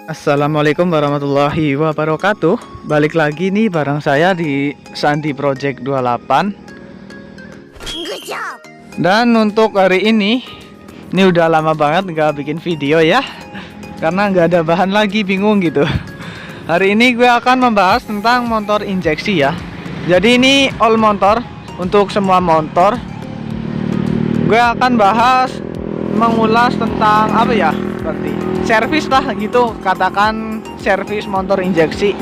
Assalamualaikum warahmatullahi wabarakatuh. Balik lagi nih bareng saya di Sandi Project 28. Dan untuk hari ini udah lama banget nggak bikin video ya, karena nggak ada bahan lagi, bingung gitu. Hari ini gue akan membahas tentang motor injeksi ya. Jadi ini all motor, untuk semua motor. Gue akan bahas, mengulas tentang apa ya, berarti servis lah gitu, katakan servis motor injeksi.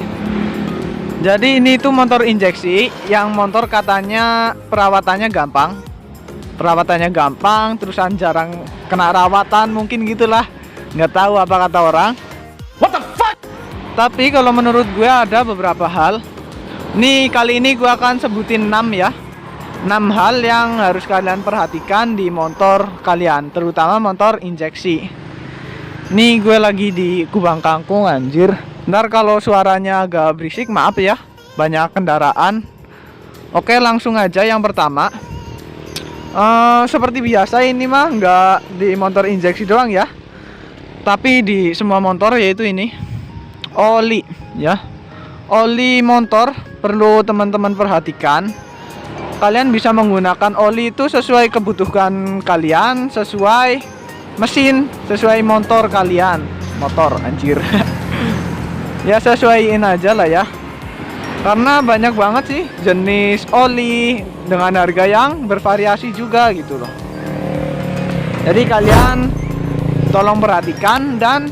Jadi ini tuh motor injeksi yang motor katanya perawatannya gampang, terusan jarang kena rawatan, mungkin gitulah, nggak tahu apa kata orang. What the fuck? Tapi kalau menurut gue ada beberapa hal. Nih kali ini gue akan sebutin 6 ya, 6 hal yang harus kalian perhatikan di motor kalian, terutama motor injeksi. Nih gue lagi di Kubang Kangkung anjir. Ntar kalau suaranya agak berisik maaf ya, banyak kendaraan. Oke, langsung aja yang pertama. Seperti biasa ini mah nggak di motor injeksi doang ya, tapi di semua motor, yaitu ini oli ya. Oli motor perlu teman-teman perhatikan. Kalian bisa menggunakan oli itu sesuai kebutuhan kalian, sesuai mesin, sesuai motor kalian. Motor anjir. Ya sesuaiin aja lah ya, karena banyak banget sih jenis oli dengan harga yang bervariasi juga gitu loh. Jadi kalian tolong perhatikan dan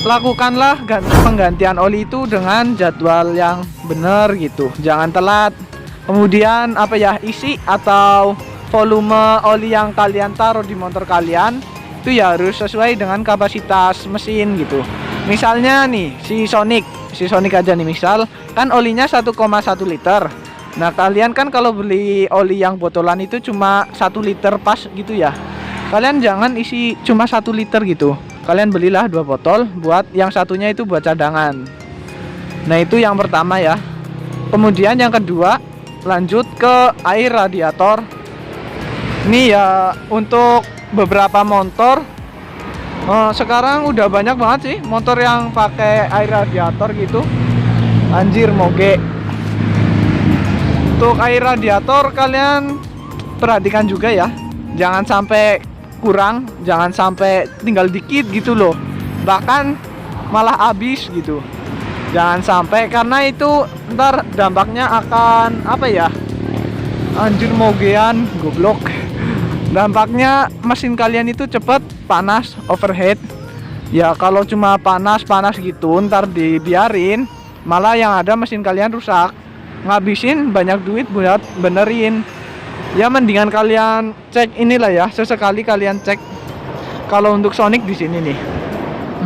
lakukanlah penggantian oli itu dengan jadwal yang benar gitu, jangan telat. Kemudian apa ya, isi atau volume oli yang kalian taruh di motor kalian itu ya harus sesuai dengan kapasitas mesin gitu. Misalnya nih si Sonic aja nih, misal kan olinya 1,1 liter. Nah kalian kan kalau beli oli yang botolan itu cuma 1 liter pas gitu ya. Kalian jangan isi cuma 1 liter gitu, kalian belilah 2 botol, buat yang satunya itu buat cadangan. Nah itu yang pertama ya. Kemudian yang kedua, lanjut ke air radiator. Ini ya untuk beberapa motor, sekarang udah banyak banget sih motor yang pakai air radiator gitu. Anjir moge. Untuk air radiator kalian perhatikan juga ya, jangan sampai kurang, jangan sampai tinggal dikit gitu loh, bahkan malah habis gitu. Jangan sampai, karena itu ntar dampaknya akan apa ya, anjir mogean goblok. Dampaknya mesin kalian itu cepet panas, overheat. Ya kalau cuma panas gitu ntar dibiarin, malah yang ada mesin kalian rusak, ngabisin banyak duit buat benerin. Ya mendingan kalian cek inilah ya, sesekali kalian cek. Kalau untuk Sonic di sini nih,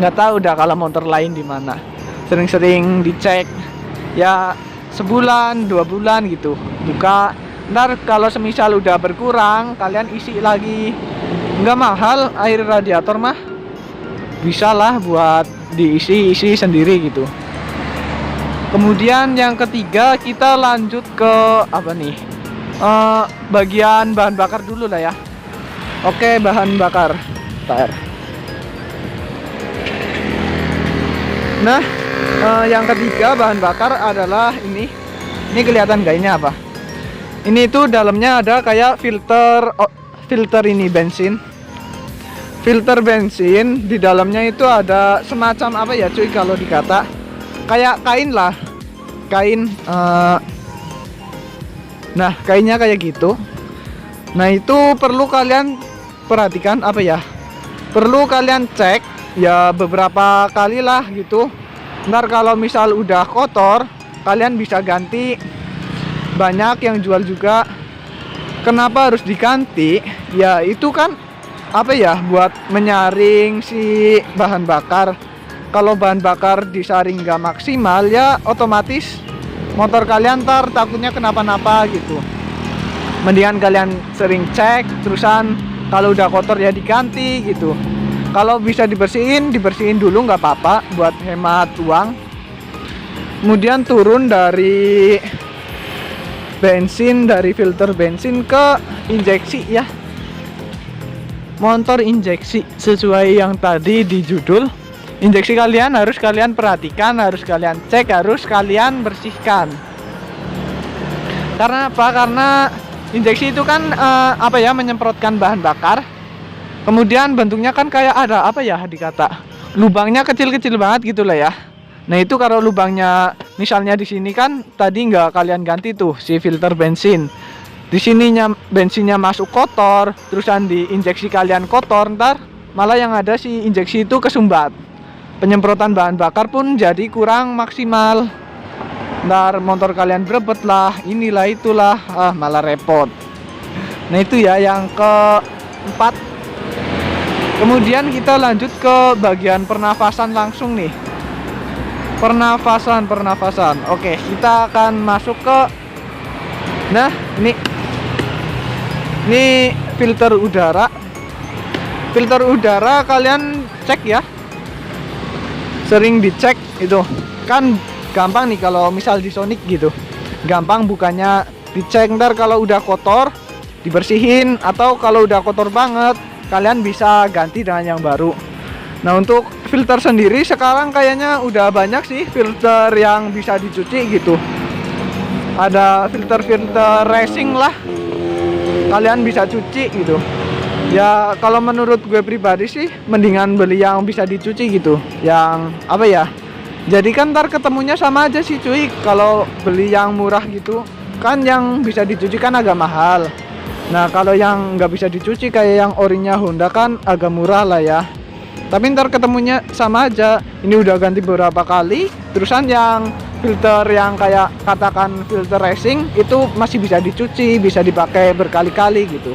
nggak tahu udah kalau motor lain di mana. Sering-sering dicek ya, sebulan 2 bulan gitu buka. Ntar kalau semisal udah berkurang, kalian isi lagi. Nggak mahal air radiator mah, bisa lah buat diisi sendiri gitu. Kemudian yang ketiga, kita lanjut ke apa nih, bagian bahan bakar dulu lah ya. Oke, bahan bakar TR. Nah yang ketiga bahan bakar adalah ini kelihatan gak ini apa? Ini tuh dalamnya ada kayak filter ini bensin. Filter bensin di dalamnya itu ada semacam apa ya cuy, kalau dikata kayak kain lah, kain. Nah kainnya kayak gitu. Nah itu perlu kalian perhatikan apa ya, perlu kalian cek ya beberapa kali lah gitu. Ntar kalau misal udah kotor, kalian bisa ganti. Banyak yang jual juga. Kenapa harus diganti? Ya itu kan apa ya, buat menyaring si bahan bakar. Kalau bahan bakar disaring nggak maksimal ya otomatis motor kalian ntar takutnya kenapa-napa gitu. Mendingan kalian sering cek, terusan kalau udah kotor ya diganti gitu. Kalau bisa dibersihin dulu nggak apa-apa, buat hemat uang. Kemudian turun dari bensin, dari filter bensin ke injeksi ya. Motor injeksi sesuai yang tadi di judul, Injeksi kalian harus kalian perhatikan, harus kalian cek, harus kalian bersihkan. Karena apa? Karena injeksi itu kan apa ya, menyemprotkan bahan bakar. Kemudian bentuknya kan kayak ada apa ya dikata, lubangnya kecil-kecil banget gitu lah ya. Nah itu kalau lubangnya misalnya di sini kan tadi nggak kalian ganti tuh si filter bensin. Di sininya bensinnya masuk kotor, terusan di injeksi kalian kotor, ntar malah yang ada si injeksi itu kesumbat. Penyemprotan bahan bakar pun jadi kurang maksimal. Ntar motor kalian berebet lah, inilah itulah, malah repot. Nah itu ya yang keempat. Kemudian kita lanjut ke bagian pernafasan langsung nih. Pernafasan. Oke, kita akan masuk ke, nah ini filter udara. Filter udara kalian cek ya, sering dicek itu kan gampang nih. Kalau misal di Sonic gitu gampang bukannya, dicek, ntar kalau udah kotor dibersihin, atau kalau udah kotor banget kalian bisa ganti dengan yang baru. Nah untuk filter sendiri sekarang kayaknya udah banyak sih filter yang bisa dicuci gitu. Ada filter racing lah, kalian bisa cuci gitu. Ya kalau menurut gue pribadi sih mendingan beli yang bisa dicuci gitu, yang apa ya, jadi kan ntar ketemunya sama aja sih cuy. Kalau beli yang murah gitu kan, yang bisa dicuci kan agak mahal. Nah kalau yang nggak bisa dicuci kayak yang orinya Honda kan agak murah lah ya, tapi ntar ketemunya sama aja. Ini udah ganti beberapa kali, terusan yang filter yang kayak katakan filter racing itu masih bisa dicuci, bisa dipakai berkali-kali gitu.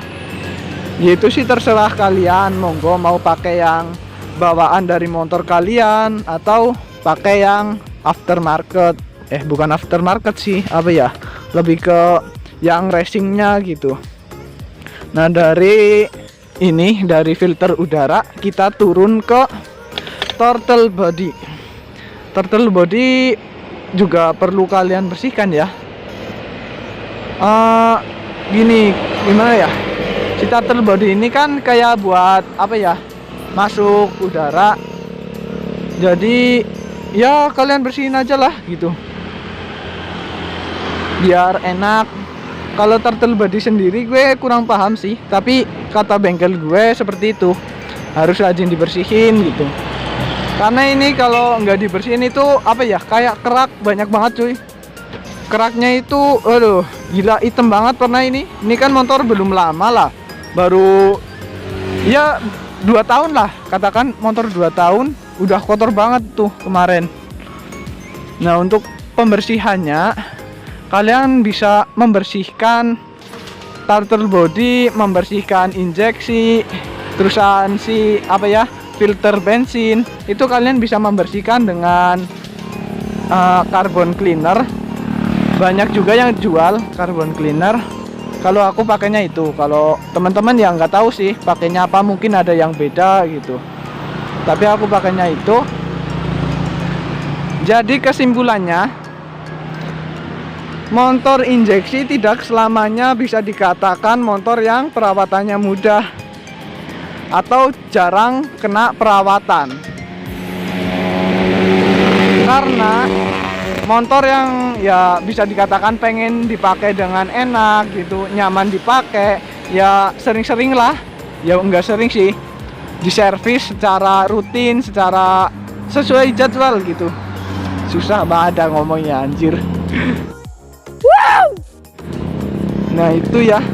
Itu sih terserah kalian, monggo mau pakai yang bawaan dari motor kalian atau pakai yang aftermarket. Bukan aftermarket sih, apa ya, lebih ke yang racingnya gitu. Nah dari ini, dari filter udara kita turun ke throttle body. Throttle body juga perlu kalian bersihkan ya. Gimana ya, si throttle body ini kan kayak buat apa ya, masuk udara. Jadi ya kalian bersihin aja lah gitu, biar enak. Kalau throttle body sendiri gue kurang paham sih, tapi kata bengkel gue seperti itu, harus rajin dibersihin gitu. Karena ini kalau nggak dibersihin itu apa ya, kayak kerak banyak banget cuy. Keraknya itu aduh gila, hitam banget pernah ini. Ini kan motor belum lama lah, baru ya 2 tahun lah, katakan motor 2 tahun udah kotor banget tuh kemarin. Nah untuk pembersihannya kalian bisa membersihkan throttle body, membersihkan injeksi, terusan si apa ya, filter bensin. Itu kalian bisa membersihkan dengan carbon cleaner. Banyak juga yang jual carbon cleaner. Kalau aku pakainya itu. Kalau teman-teman yang nggak tahu sih pakainya apa, mungkin ada yang beda gitu, tapi aku pakainya itu. Jadi kesimpulannya, motor injeksi tidak selamanya bisa dikatakan motor yang perawatannya mudah atau jarang kena perawatan. Karena motor yang ya bisa dikatakan pengen dipakai dengan enak gitu, nyaman dipakai, ya sering-sering lah, ya enggak sering sih, diservis secara rutin, secara sesuai jadwal gitu. Susah banget ngomongnya anjir. Nah itu ya,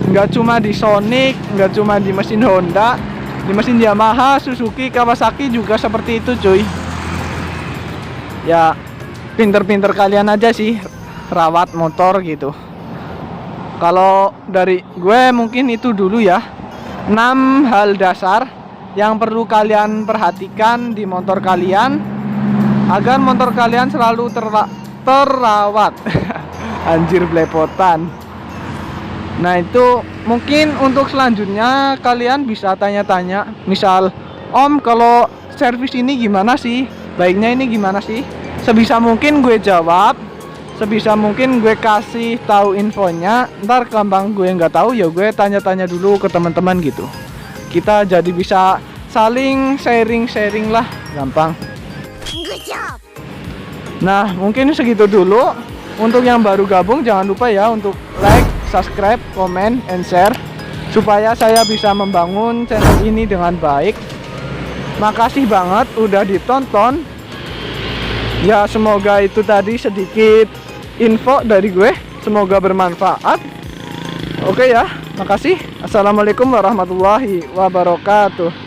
nggak cuma di Sonic, nggak cuma di mesin Honda, di mesin Yamaha, Suzuki, Kawasaki juga seperti itu cuy. Ya pinter-pinter kalian aja sih rawat motor gitu. Kalau dari gue mungkin itu dulu ya, 6 hal dasar yang perlu kalian perhatikan di motor kalian agar motor kalian selalu terawat. Anjir belepotan. Nah itu mungkin untuk selanjutnya kalian bisa tanya-tanya, misal Om kalau servis ini gimana sih, baiknya ini gimana sih. Sebisa mungkin gue jawab, sebisa mungkin gue kasih tahu infonya. Ntar gampang gue nggak tahu ya gue tanya-tanya dulu ke teman-teman gitu. Kita jadi bisa saling sharing lah, gampang. Nah, mungkin segitu dulu. Untuk yang baru gabung, jangan lupa ya untuk like, subscribe, comment, and share, supaya saya bisa membangun channel ini dengan baik. Makasih banget udah ditonton. Ya, semoga itu tadi sedikit info dari gue. Semoga bermanfaat. Oke ya, makasih. Assalamualaikum warahmatullahi wabarakatuh.